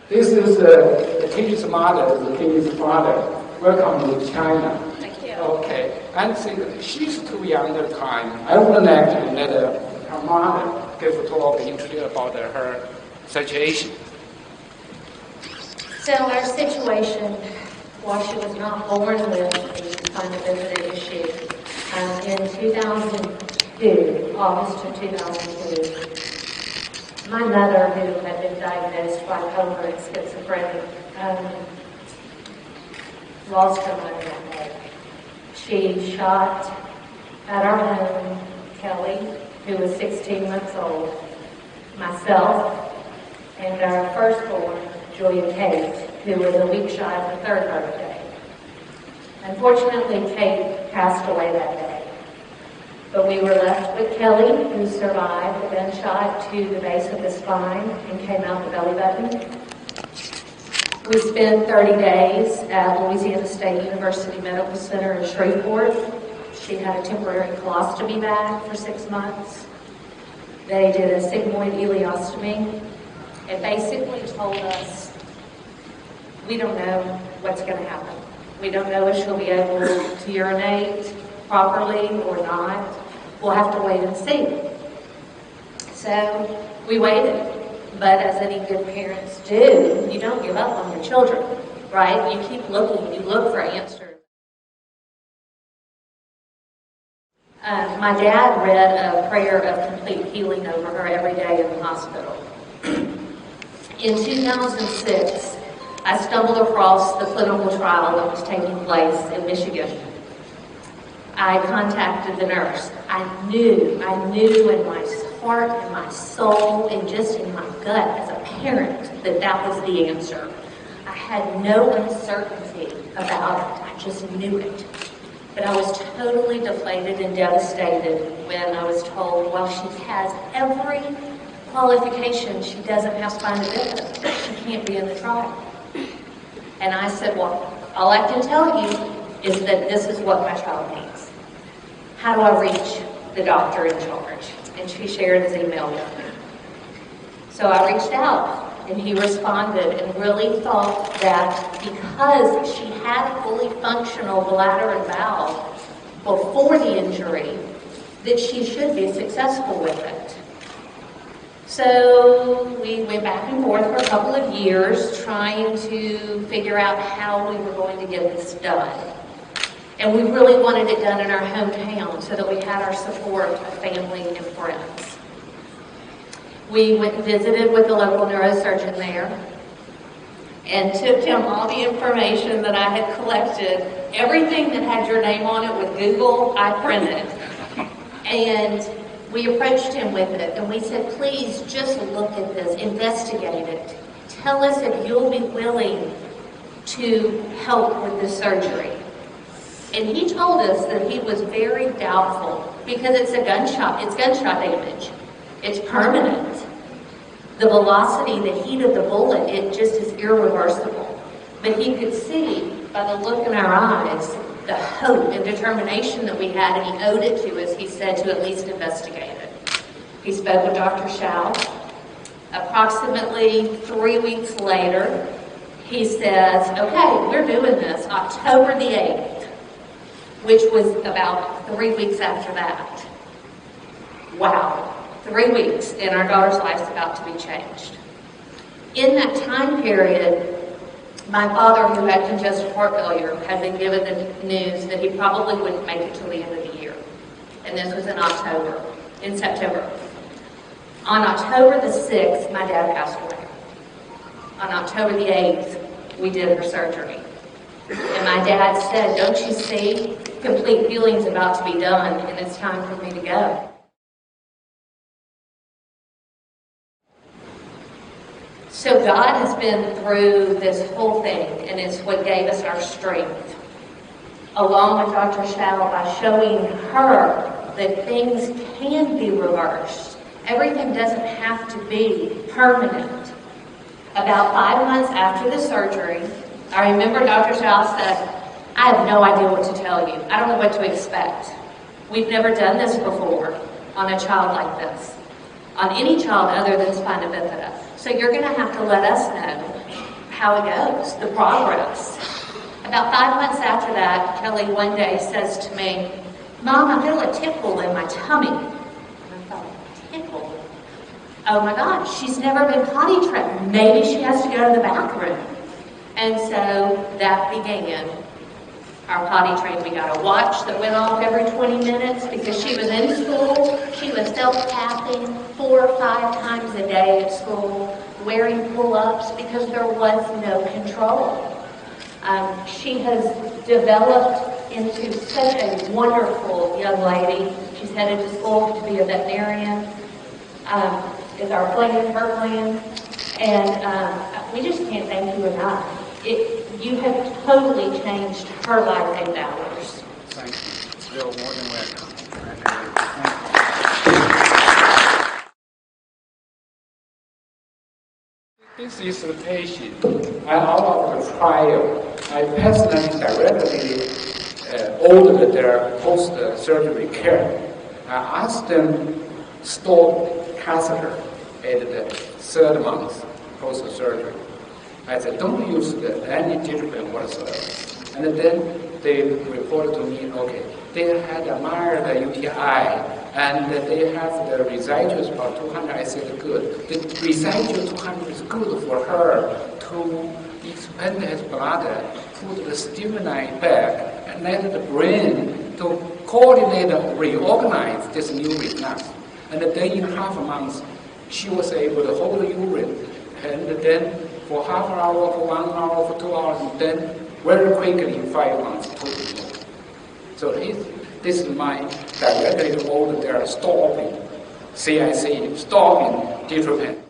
This is the kid's mother, the kid's father. Welcome to China. Thank you. Okay. And she's too young at the time. I would like to let her mother give a talk, introduce about her situation. So our situation, while she was not born with the spinal bifida issue, in 2002, August of 2002, my mother, who had been diagnosed bipolar and schizophrenic, lost her mother that day. She shot at our home Kelly, who was 16 months old, myself, and our firstborn, Julia Kate, who was a week shy of her third birthday. Unfortunately, Kate passed away that day. But we were left with Kelly, who survived a gunshot to the base of the spine and came out the belly button. We spent 30 days at Louisiana State University Medical Center in Shreveport. She had a temporary colostomy bag for 6 months. They did a sigmoid ileostomy and basically told us, we don't know what's going to happen. We don't know if she'll be able to urinate properly or not. We'll have to wait and see. So we waited. But as any good parents do, you don't give up on your children, right? You keep looking. You look for answers. My dad read a prayer of complete healing over her every day in the hospital. In 2006, I stumbled across the clinical trial that was taking place in Michigan. I contacted the nurse. I knew in my heart and my soul and just in my gut as a parent that that was the answer. I had no uncertainty about it. I just knew it. But I was totally deflated and devastated when I was told, well, she has every qualification. She doesn't have spinal bifida. She can't be in the trial. And I said, well, all I can tell you is that this is what my child needs. How do I reach the doctor in charge? And she shared his email with me. So I reached out, and he responded and really thought that because she had fully functional bladder and bowel before the injury, that she should be successful with it. So we went back and forth for a couple of years trying to figure out how we were going to get this done. And we really wanted it done in our hometown so that we had our support of family and friends. We went and visited with the local neurosurgeon there and took him all the information that I had collected. Everything that had your name on it with Google, I printed. And we approached him with it and we said, please just look at this, investigate it. Tell us if you'll be willing to help with the surgery. And he told us that he was very doubtful because it's gunshot damage. It's permanent. The velocity, the heat of the bullet, it just is irreversible. But he could see by the look in our eyes, the hope and determination that we had, and he owed it to us, he said, to at least investigate it. He spoke with Dr. Xiao. Approximately 3 weeks later, he says, okay, we're doing this October the 8th. Which was about 3 weeks after that. Wow, 3 weeks, and our daughter's life's about to be changed. In that time period, my father, who had congestive heart failure, had been given the news that he probably wouldn't make it till the end of the year. And this was in September. On October the 6th, my dad passed away. On October the 8th, we did her surgery. And my dad said, don't you see, complete healing's about to be done and it's time for me to go. So God has been through this whole thing and it's what gave us our strength. Along with Dr. Xiao, by showing her that things can be reversed. Everything doesn't have to be permanent. About 5 months after the surgery, I remember Dr. Xiao said, I have no idea what to tell you. I don't know what to expect. We've never done this before on a child like this, on any child other than spina bifida. So you're going to have to let us know how it goes, the progress. About 5 months after that, Kelly one day says to me, "Mom, I feel a tickle in my tummy." And I thought, tickle? Oh my God, she's never been potty trained. Maybe she has to go to the bathroom. And so that began our potty train. We got a watch that went off every 20 minutes because she was in school. She was self-tapping 4 or 5 times a day at school, wearing pull-ups because there was no control. She has developed into such a wonderful young lady. She's headed to school to be a veterinarian. Is our plan, her plan. And we just can't thank you enough. You have totally changed her life and ours. Thank you. It's real more than welcome. This is the patient. Out of the trial, I personally directly ordered their post-surgery care. I asked them to stop catheter at the 3rd month post-surgery. I said, don't use any treatment whatsoever. And then they reported to me, okay, they had a mild UTI, and they have the residuals about 200. I said, good. The residual 200 is good for her to expand his bladder, put the stimuli back, and let the brain to coordinate and reorganize this new reflux. And then in half a month, she was able to hold the urine, and then for half an hour, for 1 hour, for 2 hours, and then very quickly in 5 months, totally over. So this is my directly order. They are stopping CIC, stopping treatment.